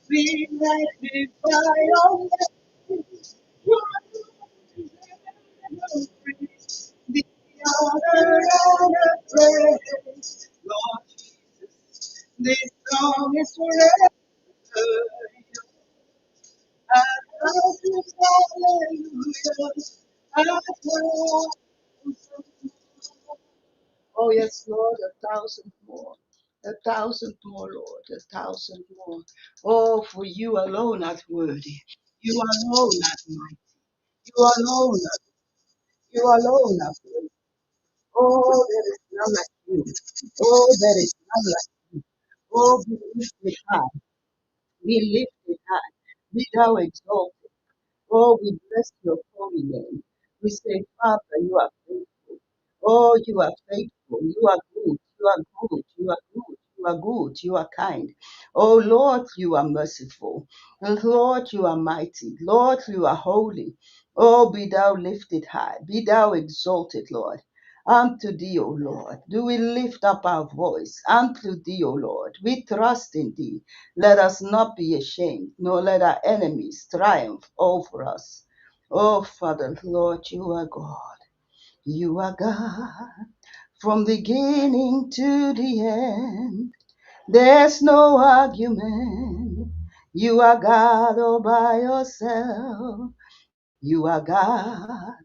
We magnify your name. You are the honor and the praise. Lord Jesus, this song is forever. Oh, yes, Lord, 1,000 more. 1,000 more, Lord, 1,000 more. Oh, for you alone art worthy. You alone art mighty. You alone art, you alone art worthy. Oh, there is none like you. Oh, there is none like you. Oh, be lifted high. Be lifted high. Be thou exalted. Oh, we bless your holy name. We say, Father, you are faithful. Oh, you are faithful. You are good. You are good. You are good. You are good. You are kind. Oh, Lord, you are merciful. And Lord, you are mighty. Lord, you are holy. Oh, be thou lifted high. Be thou exalted, Lord. Unto thee, O Lord, do we lift up our voice. Unto thee, O Lord, we trust in thee. Let us not be ashamed, nor let our enemies triumph over us. Oh, Father, Lord, you are God. You are God from beginning to the end. There's no argument. You are God all by yourself. You are God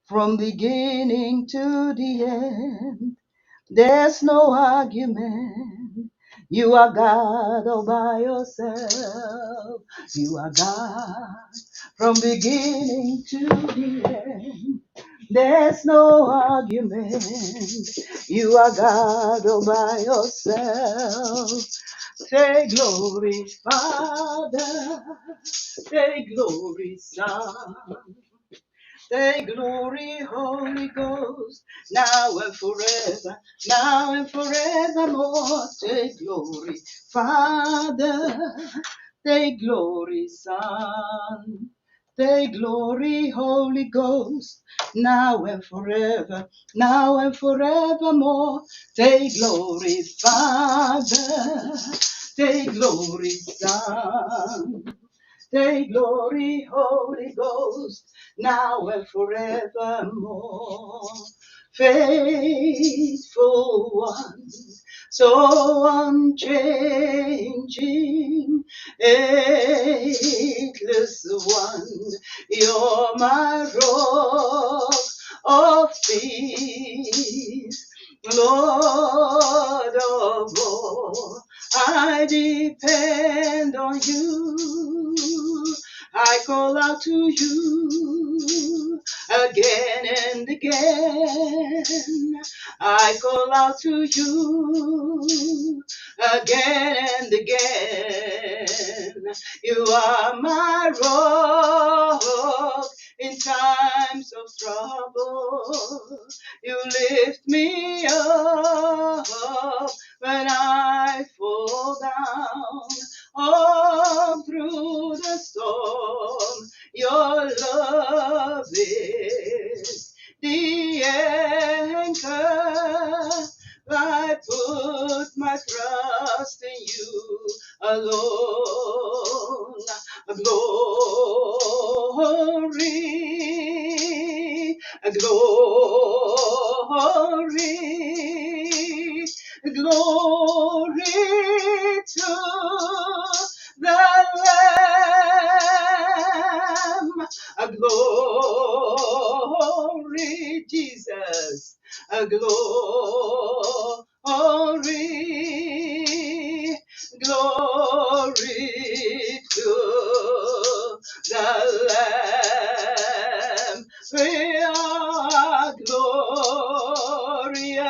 from beginning to the end. There's no argument. You are God all by yourself. You are God from beginning to the end. There's no argument. You are God all by yourself. Say glory, Father. Say glory, Son. Say glory, Holy Ghost, now and forevermore. Say glory, Father. Say glory, Son. Say glory, Holy Ghost, now and forevermore. Say glory, Father. Say glory, Son. Say glory, Holy Ghost, now and forevermore. Faithful one, so unchanging, ageless one, you're my rock of peace, Lord of all. I depend on you. I call out to you again and again. I call out to you again and again. You are my rock in times of trouble. You lift me up when I fall down. All through the storm, your love is the anchor. I put my trust in you alone. Glory, glory, glory to the Lamb. A glory, Jesus. A glory, glory to the Lamb. We are glorious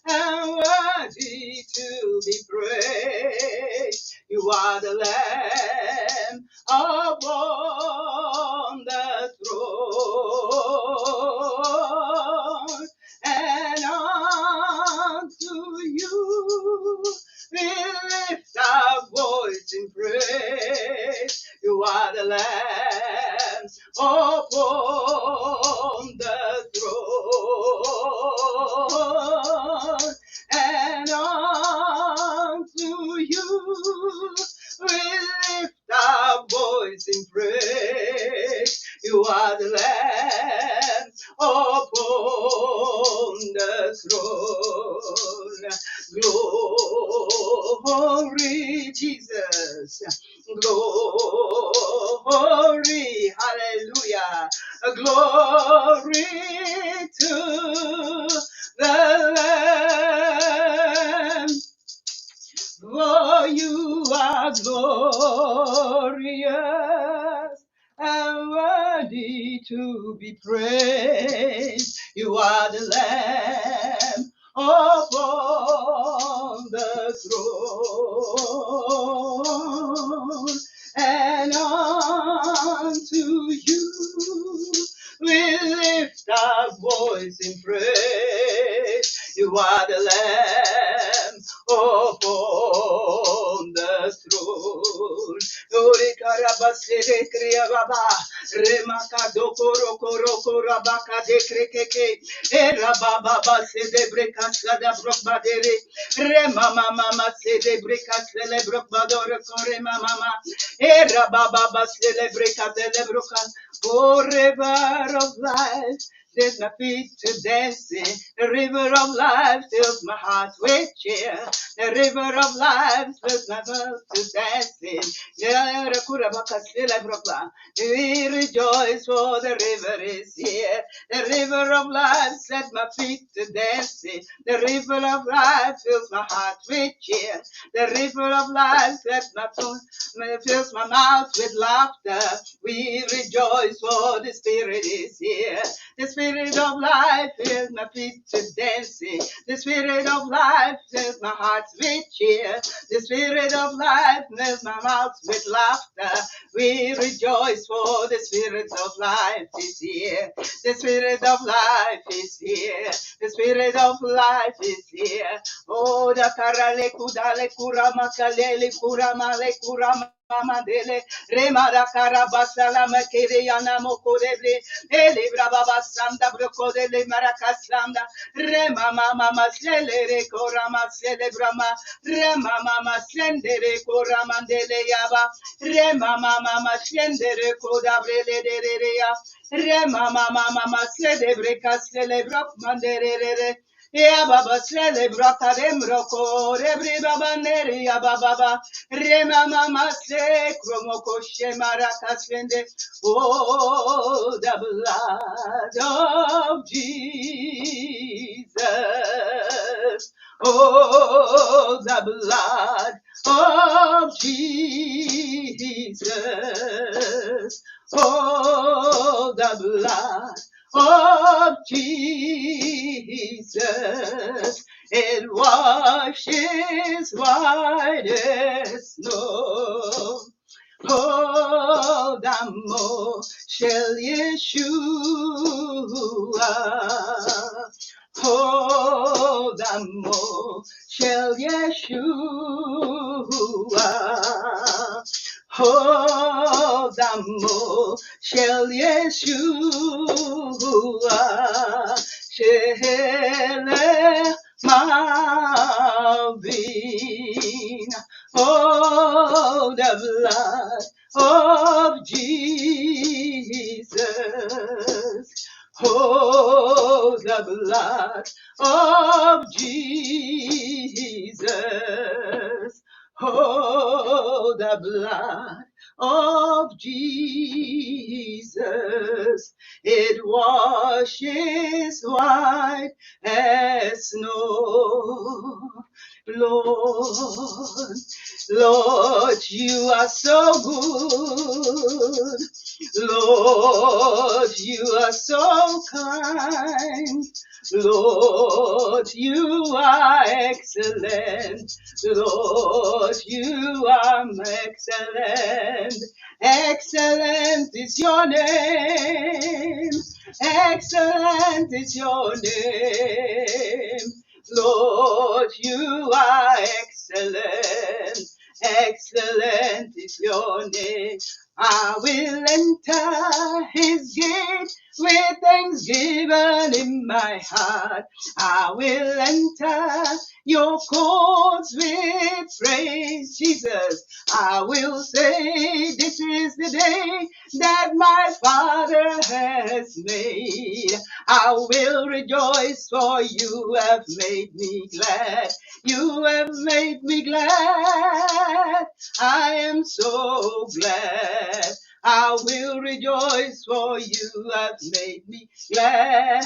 and worthy to be praised. You are the Lamb upon the throne, and unto you we lift our voice in praise. You are the Lamb upon the throne, and unto Glory, Jesus. Glory, hallelujah. Glory to the Lamb. For you are glorious and worthy to be praised. You are the Lamb upon the throne, and unto you we lift our voice in praise. You are the Lamb upon the throne. Ori karabasere kriya baba, remaka doko roko roko rabaka de krekeke, era baba base de breka sada brokbadere, rema mama se de breka sele brokbadore kore mama, era baba base de breka de broka, oh river of life. There's my feet to dance in. The river of life fills my heart with cheer. The river of life fills my heart to dance in. We rejoice for the river is here. The river of life set my feet to dance in. The river of life fills my heart with cheer. The river of life sets my tongue, fills my mouth with laughter. We rejoice for the Spirit is here. The Spirit of life fills my feet to dancing. The Spirit of life fills my heart with cheer. The Spirit of life fills my mouth with laughter. We rejoice for the Spirit of life is here. The Spirit of life is here. The Spirit of life is here. Oh, the karale kudale kurama kalele kurama le kurama. Mandele remara karabasala makere yana mokoreble ele brababa sanda brokode marakasanda rema mama sele re korama sele brama rema mama sendere koramandele yaba rema mama sendere kodabrele de ya rema mama sele brekasele brok mandere. Ya baba celebra kademro ko rebri baba neri ya baba rema mama se kromoko shemara kasende. Oh, the blood of Jesus. Oh, the blood of Jesus. Oh, the blood of Jesus. It washes white as snow. Oh, the more shall Yeshua. Oh, the more shall Yeshua. Oh, the more shall Yeshua. Shall Mavin. Oh, the blood of Jesus. Oh, the blood of Jesus. Oh, the blood of Jesus. It washes white as snow. Lord, Lord, you are so good. Lord, you are so kind. Lord, you are excellent. Lord, you are excellent. Excellent is your name. Excellent is your name. Lord, you are excellent. Excellent is your name. I will enter his gate with thanksgiving in my heart. I will enter your courts with praise, Jesus. I will say this is the day that my Father has made. I will rejoice, for you have made me glad. You have made me glad. I am so glad. I will rejoice, for you have made me glad.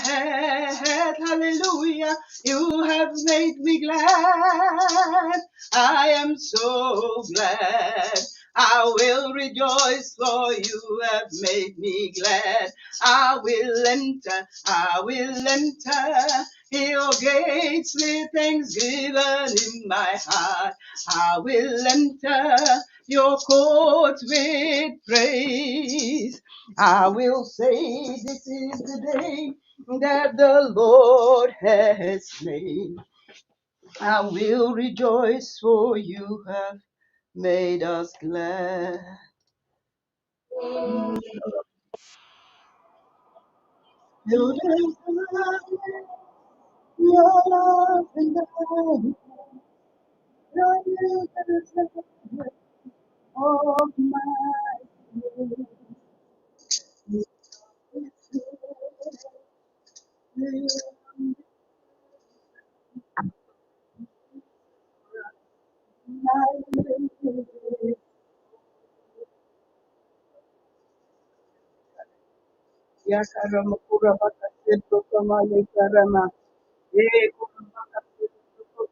Hallelujah. You have made me glad. I am so glad. I will rejoice, for you have made me glad. I will enter your gates with thanksgiving in my heart. I will enter your courts with praise. I will say, this is the day that the Lord has made. I will rejoice, for you have made us glad. You deserve your love and kindness. You deserve all my praise. Yakarama kurabaka seto kamale karama. Kurabaka seto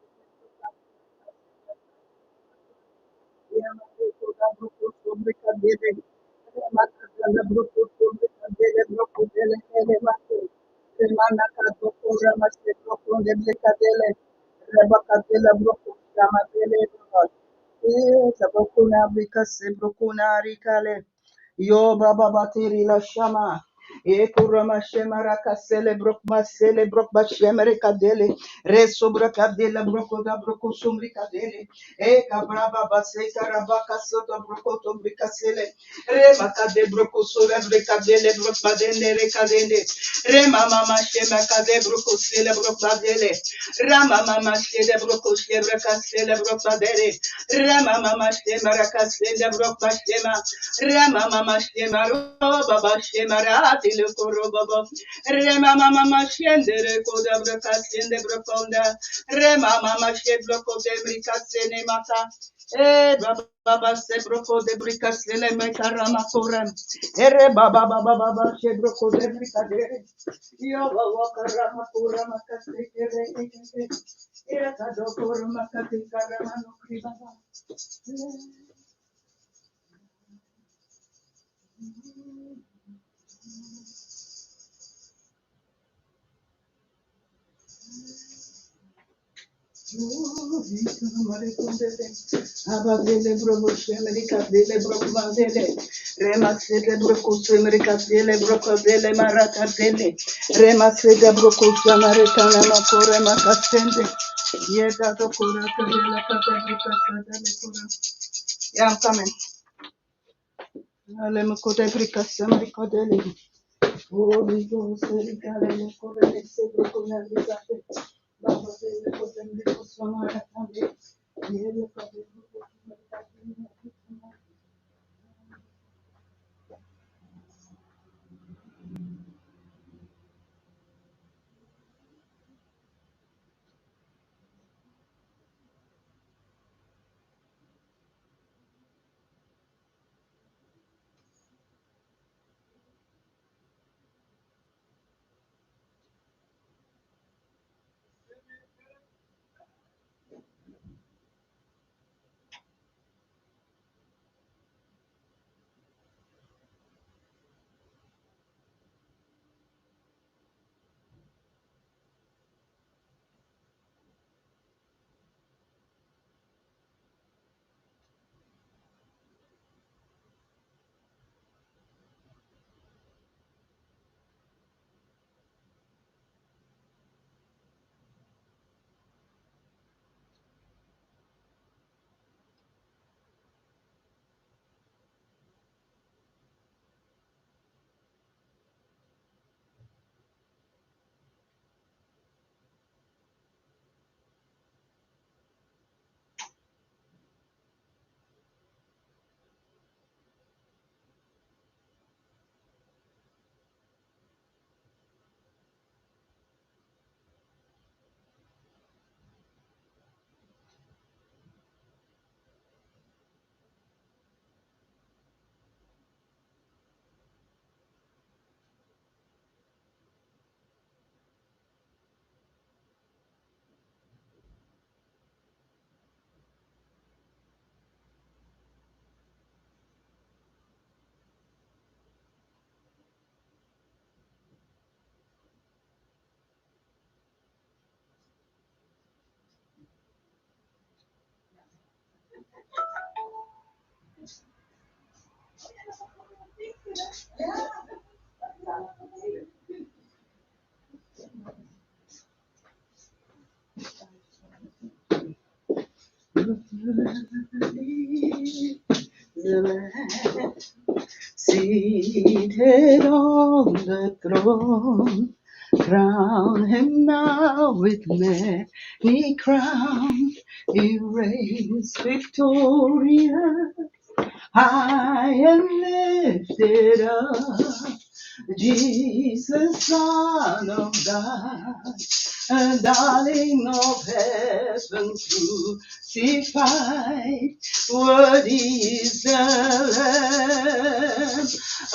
Yo baba bateri la shama. E kurama shemara kasele brok masele brok ba shemere kadele. Re sobra kadela broko da broko sumri kadele. E kabraba base karabaka soto broko to brikasele. Re makade broko sole brikadele brok badene re kadende. Re mama ma shema kade broko sele brok badele. Rama mama shede broko shebra kasele brok badele. Rama mama shema rakasele brok ba shema. Rama mama shema ro baba shema rati le koro baba. Rema mama shendere koda braka sende brokonda. Rema mama she broko de brika sene mata. Baba se broko de brika sene me karama korem. Baba baba baba she broko de brika de. Yo baba karama korama kase kere kere. Ira kado korama kase karama no kri baba. Abadele brobo shemerika dele brobo bandele remasede broko shemerika dele broko dele maraka dele remasede broko shemerika na makore makasende yeda to kura dele kata brika sadele kura. Yeah, I'm coming. Ale makote brika shemerika dele. Holy Ghost, erika dele kore se broko na brika dele. Baba dele kote briko shemerika dele. Yele kote broko shemerika dele. worthy the Lamb seated on the throne. Crown him now with many crowns. He reigns victorious, high and lifted up. Jesus, Son of God, a darling of heaven crucified. Worthy is the Lamb,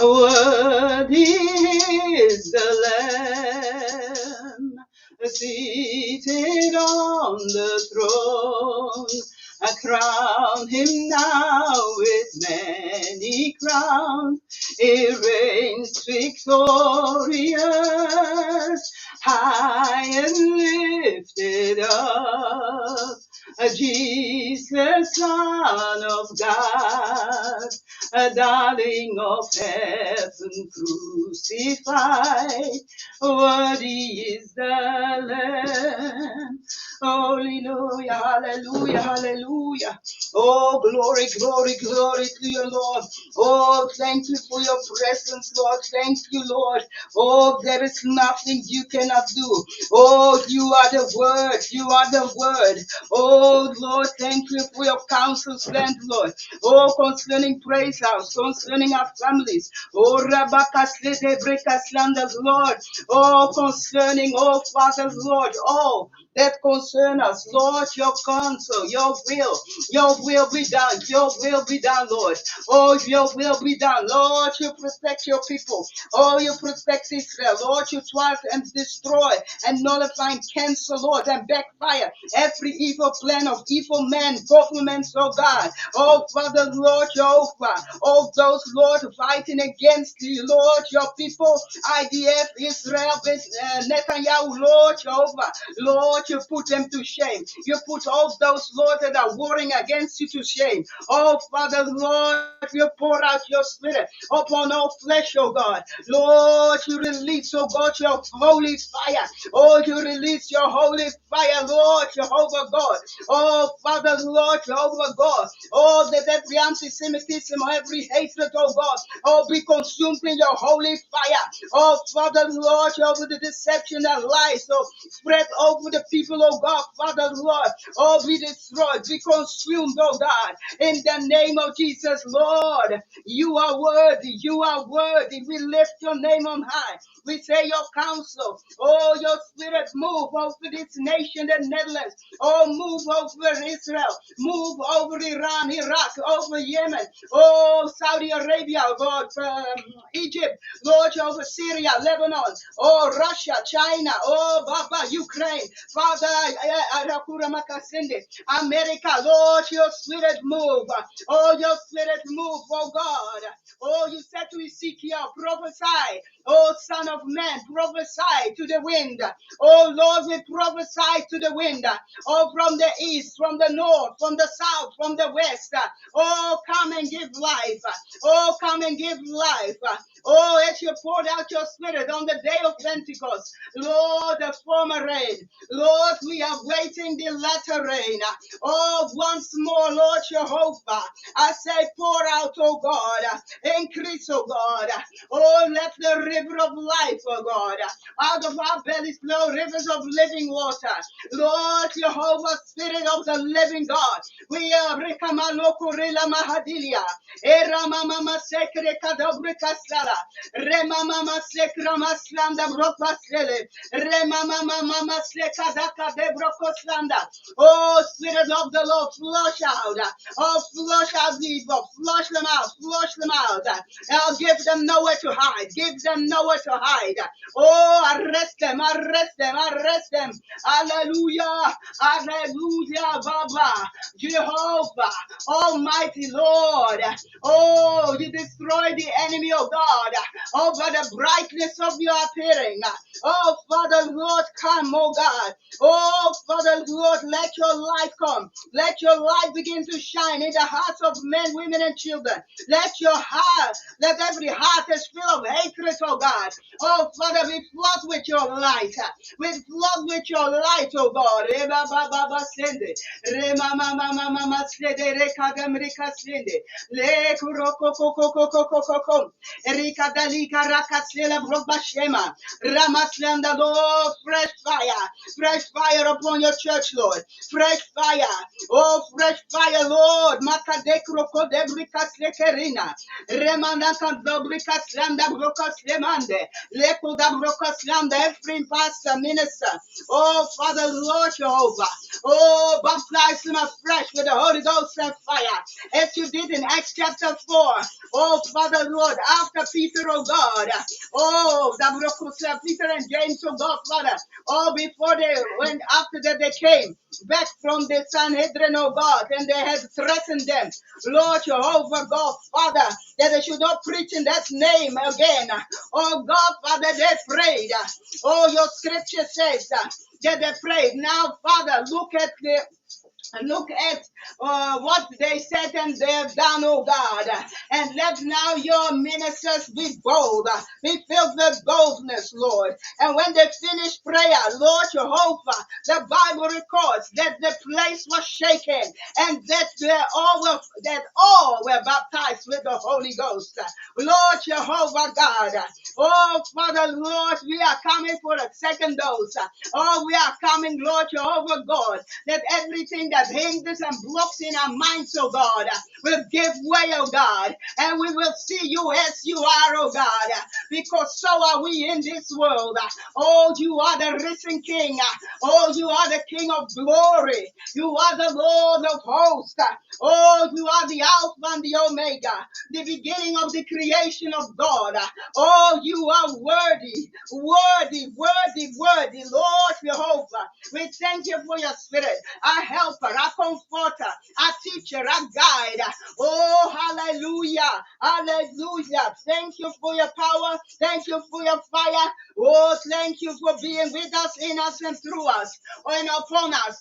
worthy is the Lamb, seated on the throne. I crown him now with many crowns. He reigns victorious, high and lifted up. Jesus, Son of God, a darling of heaven crucified. Worthy is the Lamb. Hallelujah, hallelujah, hallelujah. Oh, glory, glory, glory to you, Lord. Oh, thank you for your presence, Lord. Thank you, Lord. Oh, there is nothing you cannot do. Oh, you are the word. You are the word. Oh, Lord, thank you for your counsel, stand, Lord. Oh, concerning praise house, concerning our families. Oh, Rabakaslete Brekaslandas, Lord. Oh, concerning, oh, Father, Lord. Oh, that concern us, Lord, your counsel, your will be done, your will be done, Lord. Oh, your will be done, Lord. You protect your people. Oh, you protect Israel, Lord. You try and destroy and nullify and cancel, Lord, and backfire every evil plan of evil men, governments, oh God. Oh, Father, Lord, Jehovah. Oh, those, Lord, fighting against you, Lord, your people, IDF, Israel, Netanyahu, Lord, Jehovah. Lord, you put them to shame. You put all those, Lord, that are warring against you to shame. Oh, Father, Lord, you pour out your spirit upon all flesh, oh God. Lord, you release, oh God, your holy fire. Oh, you release your holy fire, Lord, Jehovah God. Oh, Father, Lord, Jehovah God. Oh, that every anti-Semitism, every hatred, oh God, oh, be consumed in your holy fire. Oh, Father, Lord, over the deception and lies, oh, spread over the people, oh God, Father, Lord, oh, be destroyed, be consumed, oh God, in the name of Jesus, Lord. You are worthy, you are worthy. We lift your name on high. We say your counsel, oh, your spirit move over this nation, the Netherlands, oh, move over Israel, move over Iran, Iraq, over Yemen, oh, Saudi Arabia, God, Egypt, Lord, over Syria, Lebanon, oh, Russia, China, oh, Baba, Ukraine, Father, Arakura Makasinde, America, Lord, your spirit move, oh, your spirit move, oh God, oh, you said to Ezekiel, prophesy, oh, Son of Man, prophesy to the wind, oh, Lord, we prophesy to the wind, oh, from the east, from the north, from the south, from the west, oh, come and give life, oh, come and give life, oh, as you poured out your spirit on the day of Pentecost, Lord, the former rain, Lord, we are waiting the latter rain, oh, once more, Lord Jehovah, I say pour out, oh God, increase, oh God, oh, let the river of life, oh God, out of our bellies flow rivers of living water, Lord Jehovah, Spirit of the living God, we are Rikamaloko Rela Mahadilia, Era Mama Sekre Kadabrika Sala, Rema Mama Sekra Maslanda Brokaslele, Rema Mama Sekadaka de Brokoslanda. Oh, Spirit of the Lord, flush out. Oh, flush out the evil, flush them out, flush them out. Now give them nowhere to hide, give them nowhere to hide. Oh, arrest them, arrest them, arrest them. Hallelujah, hallelujah, Baba, Jehovah, Almighty Lord. Oh, you destroy the enemy of God. God. Oh, by the brightness of your appearing. Oh, Father, Lord, come, oh God. Oh, Father, Lord, let your light come. Let your light begin to shine in the hearts of men, women, and children. Let your heart, let every heart is full of hatred, oh God. Oh, Father, be flood with your light. Be flood with your light, oh God. Reba ba ba ba sende. Rema ma ma ma ma ma sende. Reka gam reka sende. Le kuro ko ko ko ko ko ko ko ko. Erika dalika raka sela broba shema. Ramaslanda, Lord, fresh fire upon your church, Lord, fresh fire, oh, fresh fire, Lord, Makadekro Kodebrika Slekerina, Remanaka Dobrika Slanda Broka Slemande, Leko da Broka Slanda, every pastor, minister, oh, Father, Lord Jehovah, oh, baptize them afresh with the Holy Ghost and fire, as you did in Acts chapter 4, oh, Father, Lord, after Peter, oh God, oh, Peter and James, oh God, Father, oh, before they went, after that they came back from the Sanhedrin, oh God, and they had threatened them, Lord Jehovah, God, Father, that they should not preach in that name again. Oh God, Father, they prayed. Oh, your scripture says that they prayed. Now, Father, look at what they said and they have done, oh God. And let now your ministers be bold, be filled with boldness, Lord. And when they finish prayer, Lord Jehovah, the Bible records that the place was shaken and that all were baptized with the Holy Ghost. Lord Jehovah God, oh Father, Lord, we are coming for a second dose. Oh, we are coming, Lord Jehovah God, that everything that hinders and blocks in our minds, oh God, will give way, oh God, and we will see you as you are, oh God, because so are we in this world. Oh, you are the risen King. Oh, you are the King of glory. You are the Lord of hosts. Oh, you are the Alpha and the Omega, the beginning of the creation of God. Oh, you are worthy, worthy, worthy, worthy, Lord Jehovah. We thank you for your spirit, our helper, our comforter, our teacher, our guide. Oh, hallelujah, hallelujah. Thank you for your power. Thank you for your fire. Oh, thank you for being with us, in us, and through us, and upon us.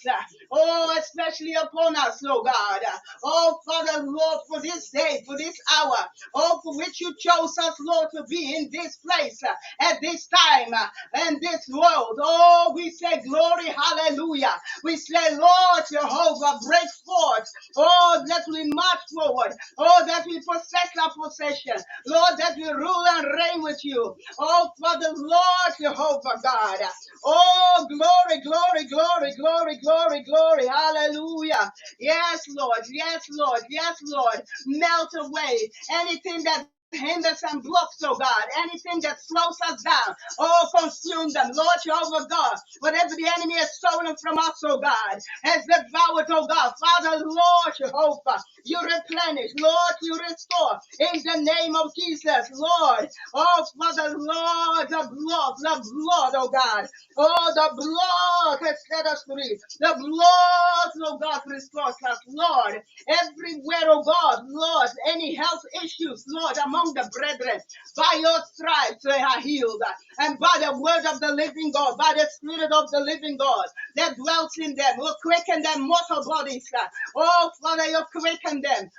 Oh, especially upon us, oh God. Oh, Father, Lord, for this day, for this hour, oh, for which you chose us, Lord, to be in this place at this time and this world. Oh, we say glory, hallelujah. We say, Lord Jehovah, break forth. Oh, that we march forward. Oh, that we possess our possession. Lord, that we rule and reign with you. Oh, Father, Lord Jehovah God. Oh, glory, glory, glory, glory, glory, glory. Hallelujah. Yes, Lord. Yes, Lord. Yes, Lord. Melt away anything that hinders and blocks, oh God, anything that slows us down, oh, consume them, Lord Jehovah God, whatever the enemy has stolen from us, oh God, has devoured, oh God, Father, Lord Jehovah, you replenish, Lord, you restore, in the name of Jesus, Lord, oh, Father, Lord, the blood, oh God, oh, the blood has set us free, the blood, oh God, restores us, Lord, everywhere, oh God, Lord, any health issues, Lord, among the brethren, by your stripes they are healed, and by the word of the living God, by the Spirit of the living God that dwells in them, will quicken their mortal bodies. Oh, Father, you quicken them,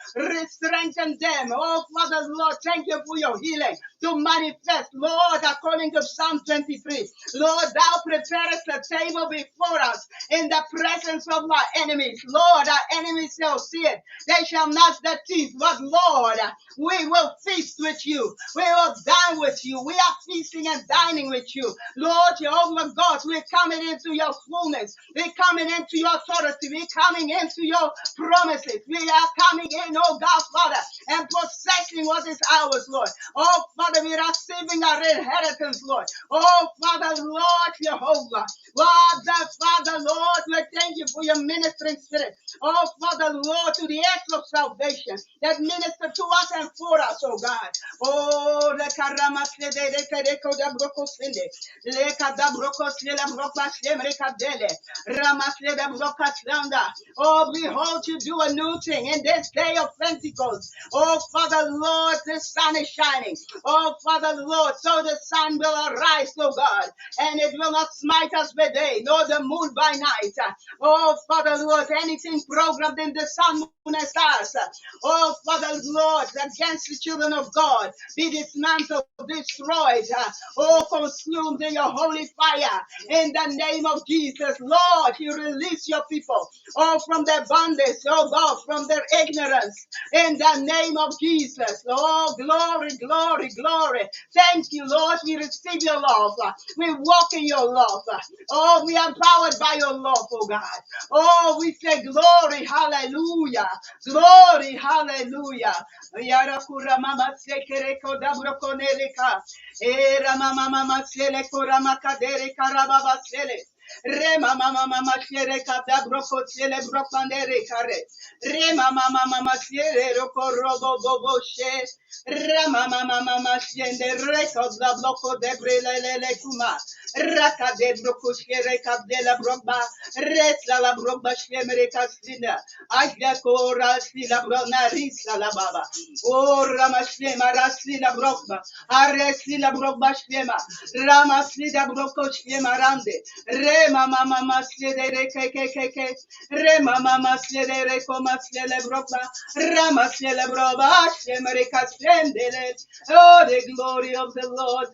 strengthen them. Oh, Father, Lord, thank you for your healing to manifest, Lord, according to Psalm 23. Lord, thou preparest a table before us in the presence of our enemies. Lord, our enemies shall see it. They shall gnash their teeth. But Lord, we will feast with you. We will dine with you. We are feasting and dining with you. Lord, Jehovah God, we're coming into your fullness. We're coming into your authority. We're coming into your promises. We are coming in, oh God, Father, and possessing what is ours, Lord. Oh, Father, we are receiving our inheritance, Lord. Oh, Father, Lord, Jehovah. Father, Lord, we thank you for your ministering spirit. Oh, Father, Lord, to the ends of salvation that minister to us and for us, oh God. Oh, the Karamasle de Kereko da Brokosinde, Leka da Brokosle la Brokasle Mrekadele, Ramasle da Brokaslanda. Oh, behold, you do a new thing in this day of Pentecost. Oh, Father Lord, the sun is shining. Oh, Father Lord, so the sun will arise, oh God, and it will not smite us by day, nor the moon by night. Oh, Father Lord, anything programmed in the sun, moon, and stars. Oh, Father Lord, against the children of God, be dismantled, destroyed, oh, consumed in your holy fire. In the name of Jesus, Lord, you release your people, oh, from their bondage, oh God, from their ignorance. In the name of Jesus, oh, glory, glory, glory. Thank you, Lord. We receive your love. We walk in your love. Oh, we are empowered by your love, oh God. Oh, we say glory, hallelujah. Glory, hallelujah. Yarakura mama sekereko dabrokoneleka. Era mama mama sele kora makadere karababa sele. Re mama mama sele kada broko sele brokandere kare. Re mama mama sele roko robo bobo she. Re mama mama sele reko da bloko de brelele kuma. Raka de broko shere kabdela brokba. Resa la brokba shemere kasina. Aja kora sila brona risa la baba. Oh, Ramashema, Raslina Brokba, Areslina Brokba Shema, Ramaslida Broko Shema Rande, Rema Mama Slede Reke, Rema Mama Slede Reko Maslele Brokba, Ramaslele Broba, Shema Reka Slendele. Oh, the glory of the Lord.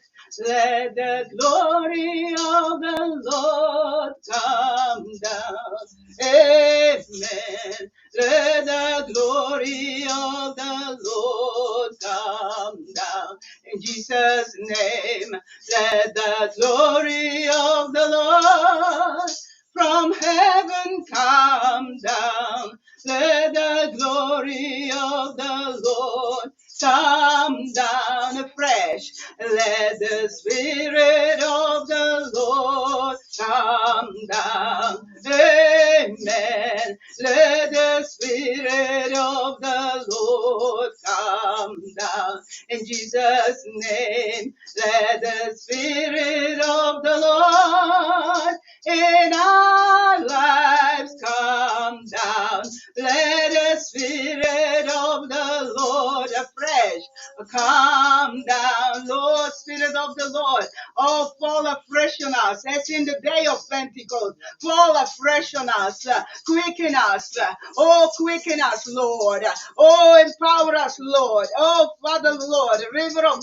Let the glory of the Lord come down. Amen. Let the glory of the Lord come down. In Jesus' name, let the glory of the Lord from heaven come down. Let the glory of the Lord come down afresh. Let the Spirit of the Lord come down. Amen. Let the Spirit of the Lord come down. In Jesus' name, let the Spirit of the Lord in our lives come down. Let the Spirit of the Lord afresh come down. Lord, Spirit of the Lord, oh, fall afresh on us as in the day of Pentecost. Fall afresh on us. Quicken us. Oh, quicken us, Lord. Oh, empower us, Lord. Oh, Father, Lord, river of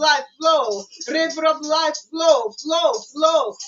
life flow, river of life flow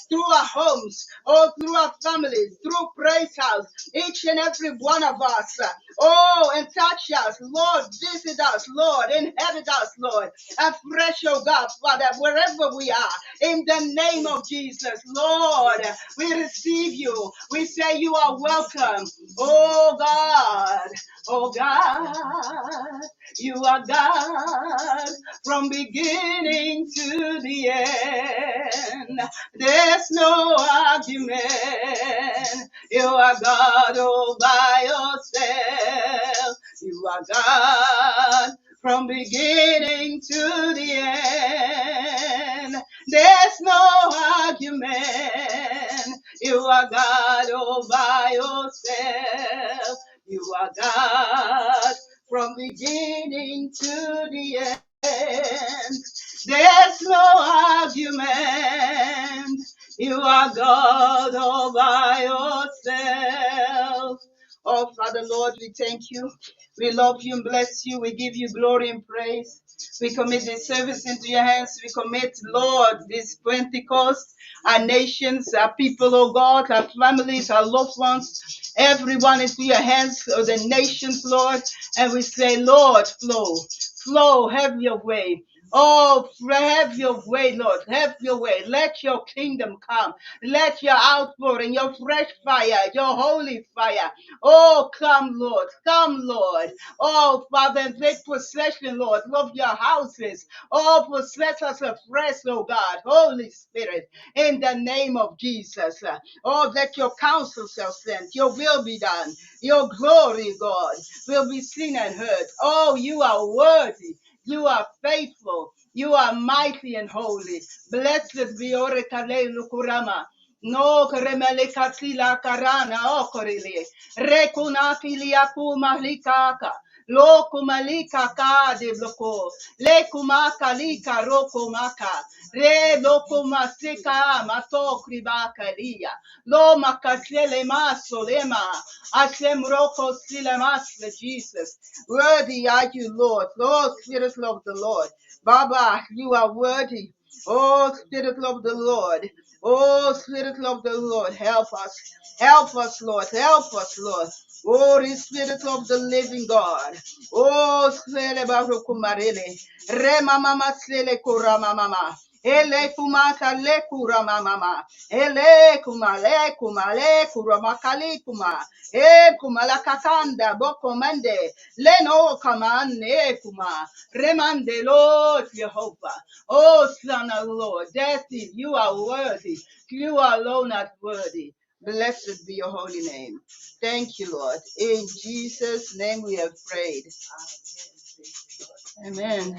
through our homes, oh, through our families, through Praise House, each and every one of us. Oh, and touch us, Lord, visit us, Lord, inhabit us, Lord, afresh, oh God, Father, wherever we are, in the name of Jesus, Lord, we receive you. We say you are welcome, oh God, oh God, you are God from beginning to the end. There's no argument. You are God all by yourself. You are God from beginning to the end. There's no argument. You are God all by yourself. You are God from beginning to the end. There's no argument. You are God all by yourself. Oh, Father Lord, we thank you. We love you and bless you. We give you glory and praise. We commit this service into your hands. We commit, Lord, this Pentecost, our nations, our people, oh God, our families, our loved ones, everyone into your hands, oh, the nations, Lord. And we say, Lord, flow, have your way. Oh, have your way, Lord. Have your way. Let your kingdom come. Let your outpouring, your fresh fire, your holy fire. Oh, come, Lord. Come, Lord. Oh, Father, and take possession, Lord, of your houses. Oh, possess us afresh, oh God. Holy Spirit, in the name of Jesus. Oh, that your counsel shall stand. Your will be done. Your glory, God, will be seen and heard. Oh, you are worthy. You are faithful. You are mighty and holy. Blessed be Orekale Lukurama. No kremele katila karana okorile. Rekuna filia kuma likaka. Lo kumalika ka de bloko. Le kumaka lika roko maka. Re lo kumasika mato kribaka lia. Lo makasele maso lema. Asem roko silemas Jesus. Worthy are you, Lord. Lord, Spirit of the Lord. Baba, you are worthy. Oh, Spirit of the Lord. Oh, Spirit of the Lord, help us. Help us, Lord. Help us, Lord. Oh, the Spirit of the living God. Oh, Spirit of Kumarele. Rema mama sele kurama mama. Ele kumaka le kurama mama. Ele kumale kumale kurama kali kuma. E kumala kakanda bokomande. Leno kamane kuma. Remande Lord Jehovah. Oh, Son of the Lord, that's it. You are worthy. You alone are worthy. Blessed be your holy name. Thank you, Lord. In Jesus' name we have prayed. Amen.